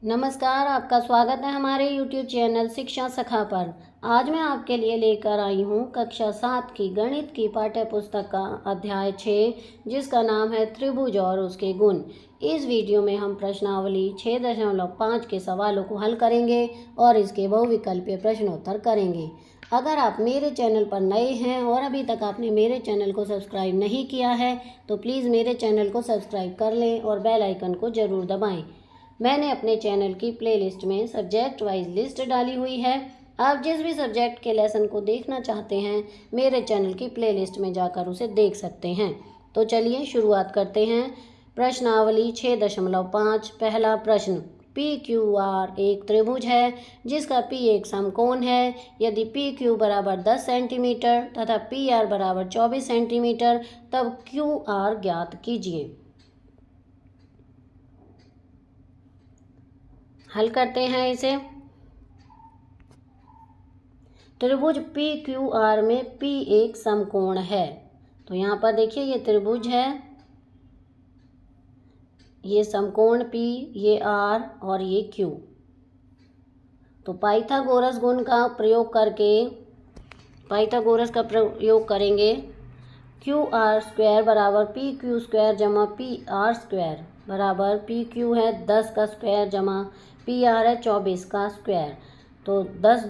नमस्कार, आपका स्वागत है हमारे YouTube चैनल शिक्षा सखा पर। आज मैं आपके लिए लेकर आई हूँ कक्षा 7 की गणित की पाठ्य पुस्तक का अध्याय 6, जिसका नाम है त्रिभुज और उसके गुण। इस वीडियो में हम प्रश्नावली 6.5 के सवालों को हल करेंगे और इसके बहुविकल्पीय प्रश्नोत्तर करेंगे। अगर आप मेरे चैनल पर नए हैं और अभी तक आपने मेरे चैनल को सब्सक्राइब नहीं किया है तो प्लीज़ मेरे चैनल को सब्सक्राइब कर लें और बेल आइकन को ज़रूर दबाएँ। मैंने अपने चैनल की प्लेलिस्ट में सब्जेक्ट वाइज लिस्ट डाली हुई है। आप जिस भी सब्जेक्ट के लेसन को देखना चाहते हैं मेरे चैनल की प्लेलिस्ट में जाकर उसे देख सकते हैं। तो चलिए शुरुआत करते हैं। प्रश्नावली 6.5 पहला प्रश्न। PQR एक त्रिभुज है जिसका P एक समकोण है। यदि PQ बराबर 10 सेंटीमीटर तथा PR बराबर 24 सेंटीमीटर तब QR ज्ञात कीजिए। हल करते हैं इसे। त्रिभुज PQR में P एक समकोण है। तो यहाँ पर देखिए ये त्रिभुज है, ये समकोण P, ये R और ये Q। तो पाइथागोरस गुण का प्रयोग करके करेंगे। QR स्क्वायर बराबर PQ स्क्वायर जमा PR स्क्वायर बराबर PQ है 10 का स्क्वायर जमा PR है 24 का स्क्वायर। तो 10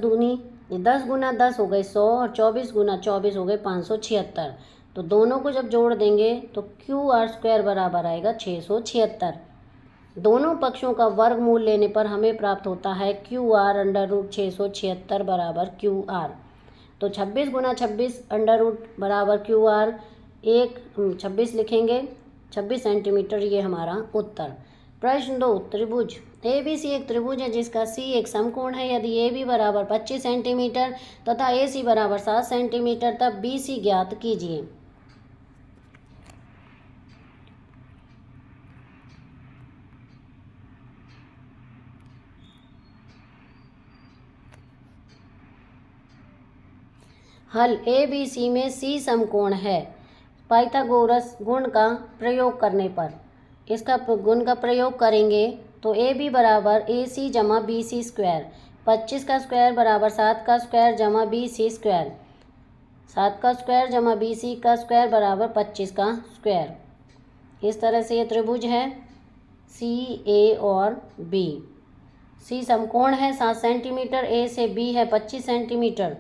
गुना 10 हो गए 100 और 24 गुना 24 हो गए 576। तो दोनों को जब जोड़ देंगे तो QR स्क्वायर बराबर आएगा 676। दोनों पक्षों का वर्गमूल लेने पर हमें प्राप्त होता है QR अंडर रूट 676 बराबर QR। तो 26 गुना 26 अंडर रूट बराबर QR 26 लिखेंगे, 26 सेंटीमीटर, ये हमारा उत्तर। प्रश्न 2। त्रिभुज ABC एक त्रिभुज है जिसका C एक समकोण है। यदि AB बराबर 25 सेंटीमीटर तथा AC बराबर 7 सेंटीमीटर तब BC ज्ञात कीजिए। हल। ABC में C समकोण है। पाइथागोरस गुण का प्रयोग करने पर इसका गुण का प्रयोग करेंगे तो AB बराबर AC जमा BC स्क्वायर। 25 का स्क्वायर बराबर 7 का स्क्वायर जमा BC स्क्वायर। 7 का स्क्वायर जमा BC का स्क्वायर बराबर 25 का स्क्वायर। इस तरह से ये त्रिभुज है C, A और B। C समकोण है 7 सेंटीमीटर, A से B है 25 सेंटीमीटर।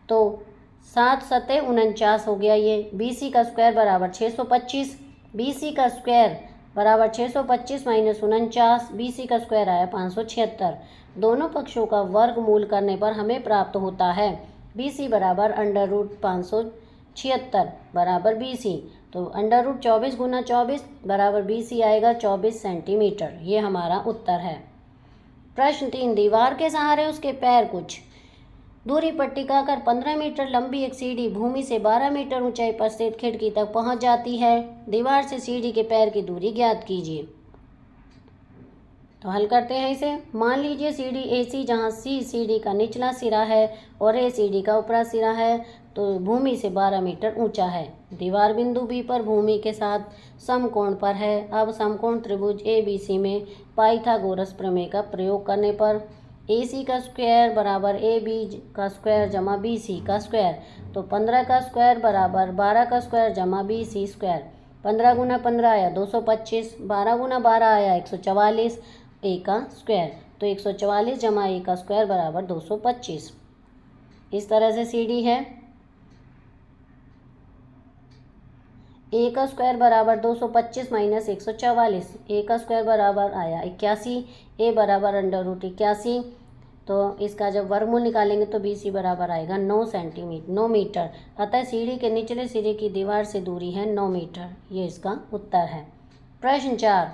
तो 7 सतह 49 हो गया। ये BC का स्क्वायर बराबर 625। BC का स्क्वायर बराबर 625 माइनस 49, BC का स्क्वायर आया 576। दोनों पक्षों का वर्गमूल करने पर हमें प्राप्त होता है BC बराबर अंडर रूट 576 बराबर BC। तो अंडर रूट 24 गुना 24 बराबर BC आएगा 24 सेंटीमीटर। ये हमारा उत्तर है। प्रश्न 3। दीवार के सहारे उसके पैर कुछ दूरी पर टिकाकर 15 मीटर लंबी एक सीढ़ी भूमि से 12 मीटर ऊंचाई पर स्थित खिड़की तक पहुंच जाती है। दीवार से सीढ़ी के पैर की दूरी ज्ञात कीजिए। तो हल करते हैं इसे। मान लीजिए सीढ़ी AC जहां C सीढ़ी का निचला सिरा है और A सीढ़ी का ऊपरा सिरा है, तो भूमि से 12 मीटर ऊंचा है। दीवार बिंदु B पर भूमि के साथ समकोण पर है। अब समकोण त्रिभुज ABC में पाइथागोरस प्रमेय का प्रयोग करने पर AC का स्क्वायर बराबर AB का स्क्वायर जमा BC का स्क्वायर। तो 15 का स्क्वायर बराबर 12 का स्क्वायर जमा BC स्क्वायर। 15 गुना 15 आया 225, 12 गुना 12 आया 144, A का स्क्वायर। तो 144 जमा A का स्क्वायर बराबर 225। इस तरह से सीढ़ी है। A का स्क्वायर बराबर 225 माइनस 144, A का स्क्वायर बराबर आया 81, A बराबर अंडर रूट 81। तो इसका जब वर्गमूल निकालेंगे तो BC बराबर आएगा 9 मीटर। अतः सीढ़ी के निचले सिरे की दीवार से दूरी है 9 मीटर। ये इसका उत्तर है। प्रश्न 4।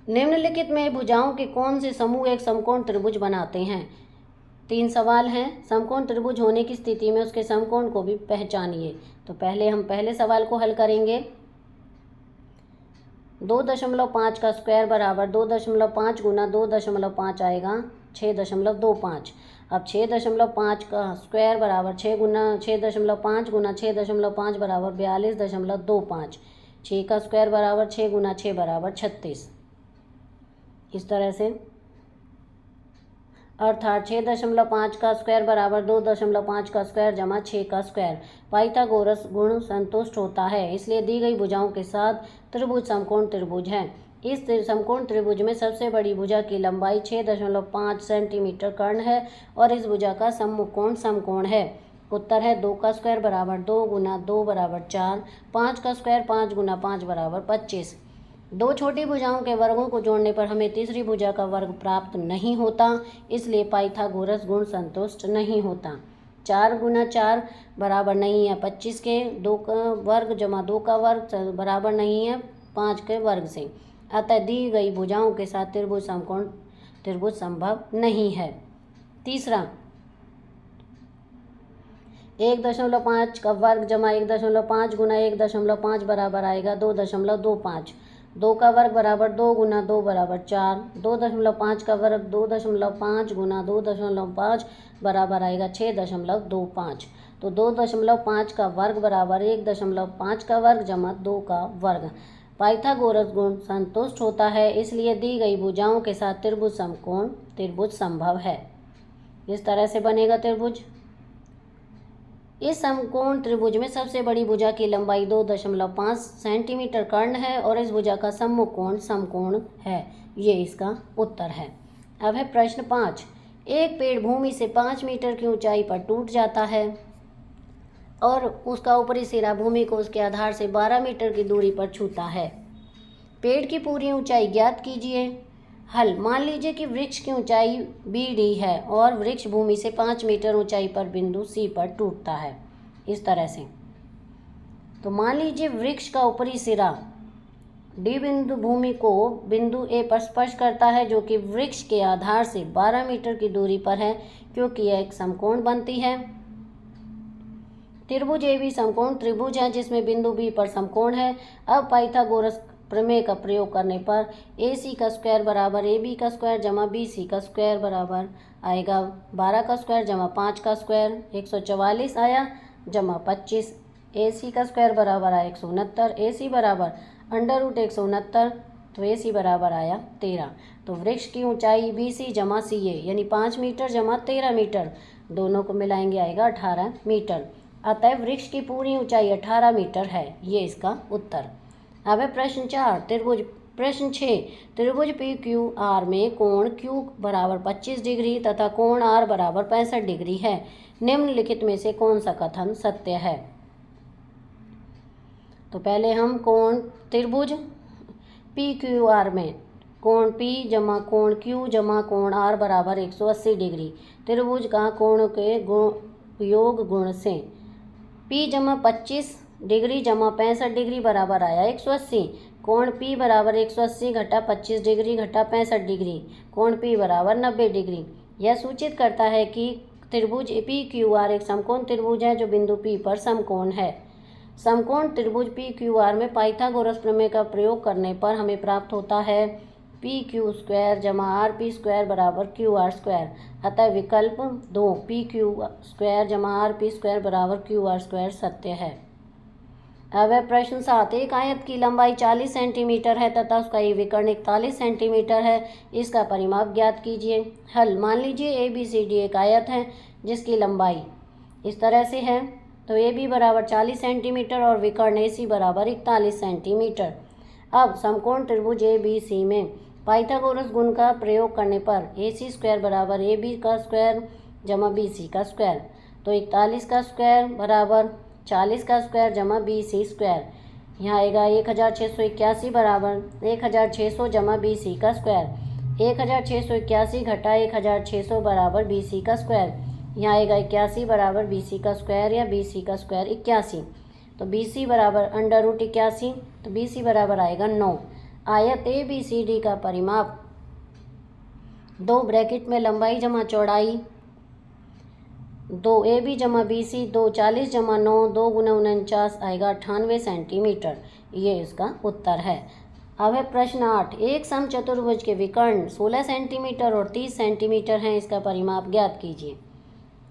निम्नलिखित में भुजाओं के कौन से समूह एक समकोण त्रिभुज बनाते हैं? 3 सवाल हैं। समकोण त्रिभुज होने की स्थिति में उसके समकोण को भी पहचानिए। तो हम पहले सवाल को हल करेंगे। 2.5 का स्क्वायर बराबर 2.5 गुना 2.5 आएगा 6.25। अब 6.5 का स्क्वायर बराबर 6.5 गुना 6.5 बराबर 42.25। 6 का स्क्वायर बराबर 6 गुना 6 बराबर 36। इस तरह से, अर्थात 6.5 का स्क्वायर बराबर 2.5 का स्क्वायर जमा 6 का स्क्वायर। पाइथागोरस गुण संतुष्ट होता है, इसलिए दी गई भुजाओं के साथ त्रिभुज समकोण त्रिभुज है। इस समकोण त्रिभुज में सबसे बड़ी भुजा की लंबाई 6.5 सेंटीमीटर कर्ण है और इस भुजा का समकोण समकोण है। उत्तर है 2 का स्क्वायर बराबर 2 गुना 2 बराबर 4, 5 का स्क्वायर 5 गुना 5 बराबर 25। दो छोटी भुजाओं के वर्गों को जोड़ने पर हमें तीसरी भुजा का वर्ग प्राप्त नहीं होता, इसलिए पाइथागोरस गुण संतुष्ट नहीं होता। 4 गुना 4 बराबर नहीं है 25 के, 2 का वर्ग जमा 2 का वर्ग बराबर नहीं है 5 के वर्ग से। अतः दी गई भुजाओं के साथ त्रिभुज समकोण त्रिभुज संभव नहीं है। तीसरा, 1.5 का वर्ग जमा 1.5 गुना 1.5 बराबर आएगा 2.25। 2 का वर्ग बराबर 2 गुना 2 बराबर 4, 2.5 का वर्ग 2.5 गुना 2.5 बराबर आएगा 6.25। तो 2.5 का वर्ग बराबर 1.5 का वर्ग जमा 2 का वर्ग। पाइथागोरस गुण संतुष्ट होता है, इसलिए दी गई भुजाओं के साथ त्रिभुज समकोण त्रिभुज संभव है। इस तरह से बनेगा त्रिभुज। इस समकोण त्रिभुज में सबसे बड़ी भुजा की लंबाई 2.5 सेंटीमीटर कर्ण है और इस भुजा का समकोण समकोण है। ये इसका उत्तर है। अब है प्रश्न 5। एक पेड़ भूमि से 5 मीटर की ऊंचाई पर टूट जाता है और उसका ऊपरी सिरा भूमि को उसके आधार से 12 मीटर की दूरी पर छूता है। पेड़ की पूरी ऊंचाई ज्ञात कीजिए। हल, मान लीजिए कि वृक्ष की ऊंचाई BD है और वृक्ष भूमि से 5 मीटर ऊंचाई पर बिंदु C पर टूटता है। इस तरह से, तो मान लीजिए वृक्ष का ऊपरी सिरा D बिंदु भूमि को बिंदु A पर स्पर्श करता है, जो कि वृक्ष के आधार से 12 मीटर की दूरी पर है, क्योंकि यह एक समकोण बनती है। त्रिभुज AB समकोण त्रिभुज है जिसमें बिंदु B पर समकोण है। अब पाइथागोरस प्रमेय का प्रयोग करने पर AC का स्क्वायर बराबर AB का स्क्वायर जमा BC का स्क्वायर बराबर आएगा 12 का स्क्वायर जमा 5 का स्क्वायर, 144 आया जमा 25। AC का स्क्वायर बराबर आया 169, AC बराबर √169, तो AC बराबर आया 13। तो वृक्ष की ऊंचाई BC जमा CA यानी 5 मीटर जमा 13 मीटर, दोनों को मिलाएंगे आएगा 18 मीटर। अतः वृक्ष की पूरी ऊंचाई 18 मीटर है। ये इसका उत्तर। अब है प्रश्न 4। प्रश्न 6। त्रिभुज PQR में कोण Q बराबर 25 डिग्री तथा कोण R बराबर 65 डिग्री है। निम्नलिखित में से कौन सा कथन सत्य है? तो पहले हम कोण त्रिभुज PQR में कोण P जमा कोण Q जमा कोण R बराबर 180 डिग्री त्रिभुज का कोण के योग गुण से P जमा 25 डिग्री जमा 65 डिग्री बराबर आया 180। कोण P बराबर 180 घटा 25 डिग्री घटा 65 डिग्री, कोण P बराबर 90 डिग्री। यह सूचित करता है कि त्रिभुज PQR एक समकोण त्रिभुज है जो बिंदु P पर समकोण है। समकोण त्रिभुज PQR में पाइथागोरस प्रमेय का प्रयोग करने पर हमें प्राप्त होता है PQ स्क्वायर जमा RP स्क्वायर बराबर QR स्क्वायर। अतः विकल्प 2 PQ स्क्वायर जमा RP स्क्वायर बराबर QR स्क्वायर सत्य है। अब है प्रश्न 7। एक आयत की लंबाई 40 सेंटीमीटर है तथा उसका विकर्ण 41 सेंटीमीटर है। इसका परिमाप ज्ञात कीजिए। हल, मान लीजिए ABCD एक आयत है जिसकी लंबाई इस तरह से है, तो AB बराबर 40 सेंटीमीटर और विकर्ण AC बराबर 41 सेंटीमीटर। अब समकोण त्रिभुज ABC में पाइथागोरस गुण का प्रयोग करने पर AC स्क्वायर बराबर AB का स्क्वायर जमा BC का स्क्वायर, तो 41 का स्क्वायर बराबर 40 का स्क्वायर जमा BC स्क्वायर। यहाँ आएगा 1681 बराबर 1600 जमा BC का स्क्वायर। 1681 घटा 1600 बराबर BC का स्क्वायर। यहाँ आएगा 81 बराबर BC का स्क्वायर या BC का स्क्वायर 81, तो BC बराबर √81, तो BC बराबर आएगा 9। आयत ABCD का परिमाप 2 ब्रैकेट में लंबाई जमा चौड़ाई 2 AB जमा BC 2 40 जमा 9 2 गुना 49 आएगा 98 सेंटीमीटर। ये इसका उत्तर है। अब है प्रश्न 8। एक समचतुर्भुज के विकर्ण 16 सेंटीमीटर और 30 सेंटीमीटर हैं। इसका परिमाप ज्ञात कीजिए।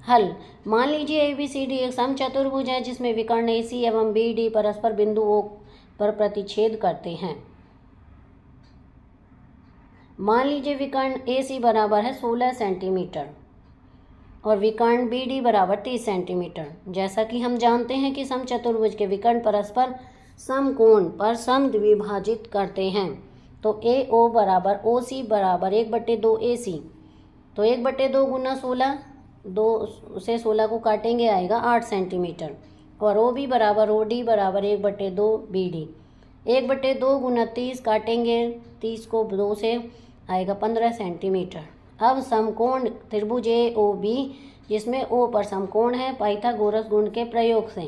हल, मान लीजिए ABCD एक समचतुर्भुज है जिसमें विकर्ण AC एवं BD परस्पर बिंदु O पर प्रतिच्छेद करते हैं। मान लीजिए विकर्ण AC बराबर है 16 सेंटीमीटर और विकर्ण BD बराबर 30 सेंटीमीटर। जैसा कि हम जानते हैं कि समचतुर्भुज के विकर्ण परस्पर समकोण पर समद्विभाजित करते हैं। तो AO बराबर OC बराबर 1/2 AC। तो 1/2 गुना 16, 2 से 16 को काटेंगे आएगा 8 सेंटीमीटर। और OB बराबर OD बराबर 1/2 BD। 1/2 गुना 30 काटेंगे 30 को 2 से आएगा 15 सेंटीमीटर। अब समकोण त्रिभुज AOB जिसमें O पर समकोण है पाइथागोरस गुण के प्रयोग से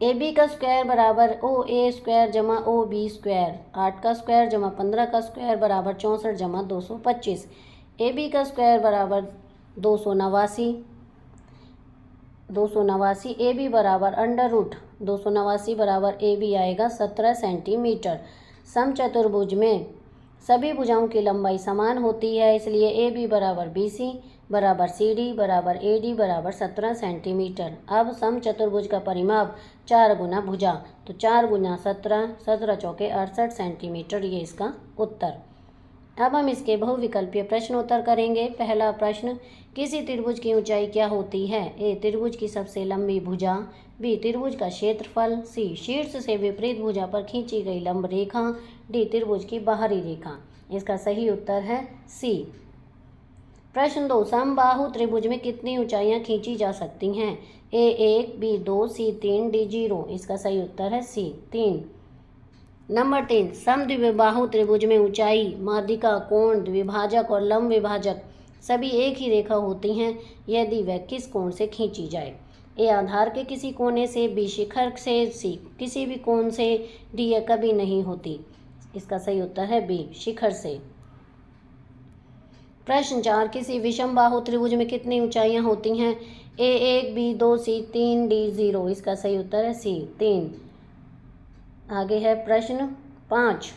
AB का स्क्वायर बराबर OA स्क्वायर जमा OB स्क्वायर, 8 का स्क्वायर जमा 15 का स्क्वायर बराबर 64 जमा 225। AB का स्क्वायर बराबर 289, AB बराबर √ 289 बराबर AB आएगा 17 सेंटीमीटर। समचतुर्भुज में सभी भुजाओं की लंबाई समान होती है, इसलिए AB बराबर BC बराबर CD बराबर AD बराबर 17 सेंटीमीटर। अब समचतुर्भुज का परिमाप 4 गुना भुजा, तो 4 गुना 17, 17 चौके 68 सेंटीमीटर, ये इसका उत्तर। अब हम इसके बहुविकल्पीय प्रश्नोत्तर करेंगे। पहला प्रश्न, किसी त्रिभुज की ऊंचाई क्या होती है? A त्रिभुज की सबसे लंबी भुजा, B त्रिभुज का क्षेत्रफल, C शीर्ष से विपरीत भुजा पर खींची गई लंब रेखा, D त्रिभुज की बाहरी रेखा। इसका सही उत्तर है C। प्रश्न 2, समबाहु त्रिभुज में कितनी ऊंचाइयां खींची जा सकती हैं? A 1, B 2, C 3, D 0। इसका सही उत्तर है C 3। नंबर 3, समद्विबाहु त्रिभुज में ऊंचाई, माध्यिका, कोण, द्विभाजक और लंब विभाजक सभी एक ही रेखा होती हैं यदि वह किस कोण से खींची जाए? A आधार के किसी कोने से, B शिखर से, C किसी भी कोण से, D यह कभी नहीं होती। इसका सही उत्तर है B शिखर से। प्रश्न 4, किसी विषमबाहु त्रिभुज में कितनी ऊंचाइयां होती हैं? A 1, B 2, C 3, D 0। इसका सही उत्तर है C 3। आगे है प्रश्न 5,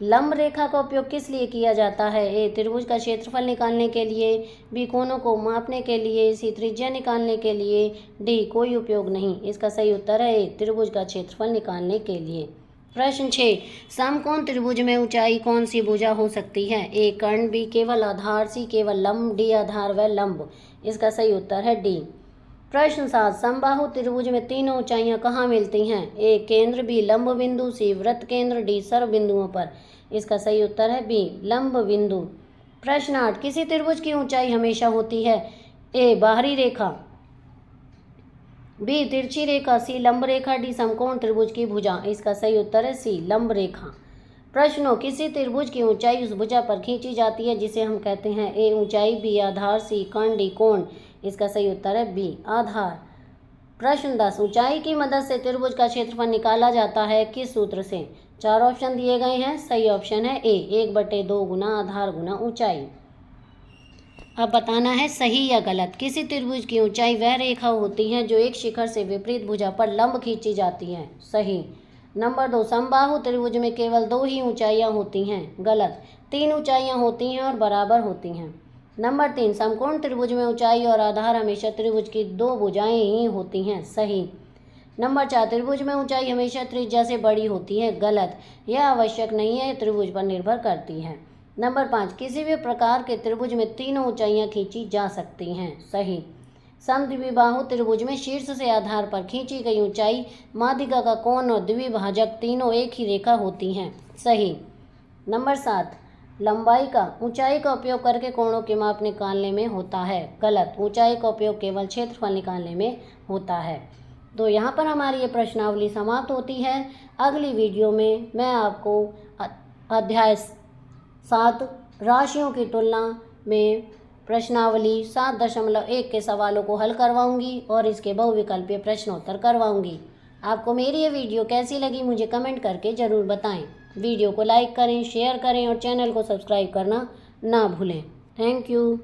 लंब रेखा का उपयोग किस लिए किया जाता है? A त्रिभुज का क्षेत्रफल निकालने के लिए, B कोणों को मापने के लिए, C त्रिज्या निकालने के लिए, D कोई उपयोग नहीं। इसका सही उत्तर है A त्रिभुज का क्षेत्रफल निकालने के लिए। प्रश्न 6, समकोण त्रिभुज में ऊंचाई कौन सी भुजा हो सकती है? A कर्ण, B केवल आधार, C केवल लंब, D आधार व लंब। इसका सही उत्तर है D। प्रश्न 7, समबाहु त्रिभुज में तीनों ऊंचाइयां कहाँ मिलती हैं? A केंद्र, B लंब बिंदु, C वृत्त केंद्र, D सर्व बिंदुओं पर। इसका सही उत्तर है B लंब बिंदु। प्रश्न 8, किसी त्रिभुज की ऊंचाई हमेशा होती है? A बाहरी रेखा, B तिरछी रेखा, C लंब रेखा, D समकोण त्रिभुज की भुजा। इसका सही उत्तर है C लंब रेखा। प्रश्नों, किसी त्रिभुज की ऊंचाई उस भुजा पर खींची जाती है जिसे हम कहते हैं A ऊंचाई, B आधार, C कर्ण, D कोण। इसका सही उत्तर है B आधार। प्रश्न 10, ऊंचाई की मदद से त्रिभुज का क्षेत्रफल निकाला जाता है किस सूत्र से? 4 ऑप्शन दिए गए हैं, सही ऑप्शन है A 1/2 गुना आधार गुना ऊंचाई। अब बताना है सही या गलत। किसी त्रिभुज की ऊंचाई वह रेखा होती है जो एक शिखर से विपरीत भुजा पर लंब खींची जाती है। सही। नंबर 2, समबाहु त्रिभुज में केवल 2 ही ऊंचाइयां होती हैं। गलत। 3 ऊंचाइयां होती हैं और बराबर होती हैं। नंबर 3, समकोण त्रिभुज में ऊंचाई और आधार हमेशा त्रिभुज की 2 भुजाएं ही होती हैं। सही। नंबर 4, त्रिभुज में ऊंचाई हमेशा त्रिज्या से बड़ी होती है। गलत। यह आवश्यक नहीं है, त्रिभुज पर निर्भर करती है। नंबर 5, किसी भी प्रकार के त्रिभुज में तीनों ऊंचाइयां खींची जा सकती हैं। सही। समद्विबाहु त्रिभुज में शीर्ष से आधार पर खींची गई ऊंचाई, माध्यिका का कोण और द्विभाजक तीनों एक ही रेखा होती हैं। सही। नंबर 7, लंबाई का ऊंचाई का उपयोग करके कोणों के माप निकालने में होता है। गलत। ऊंचाई का उपयोग केवल क्षेत्रफल निकालने में होता है। तो यहाँ पर हमारी ये प्रश्नावली समाप्त होती है। अगली वीडियो में मैं आपको अध्याय 7 राशियों की तुलना में प्रश्नावली 7.1 के सवालों को हल करवाऊंगी और इसके बहुविकल्पीय प्रश्नोत्तर करवाऊंगी। आपको मेरी ये वीडियो कैसी लगी मुझे कमेंट करके ज़रूर बताएं। वीडियो को लाइक करें, शेयर करें और चैनल को सब्सक्राइब करना ना भूलें। Thank you.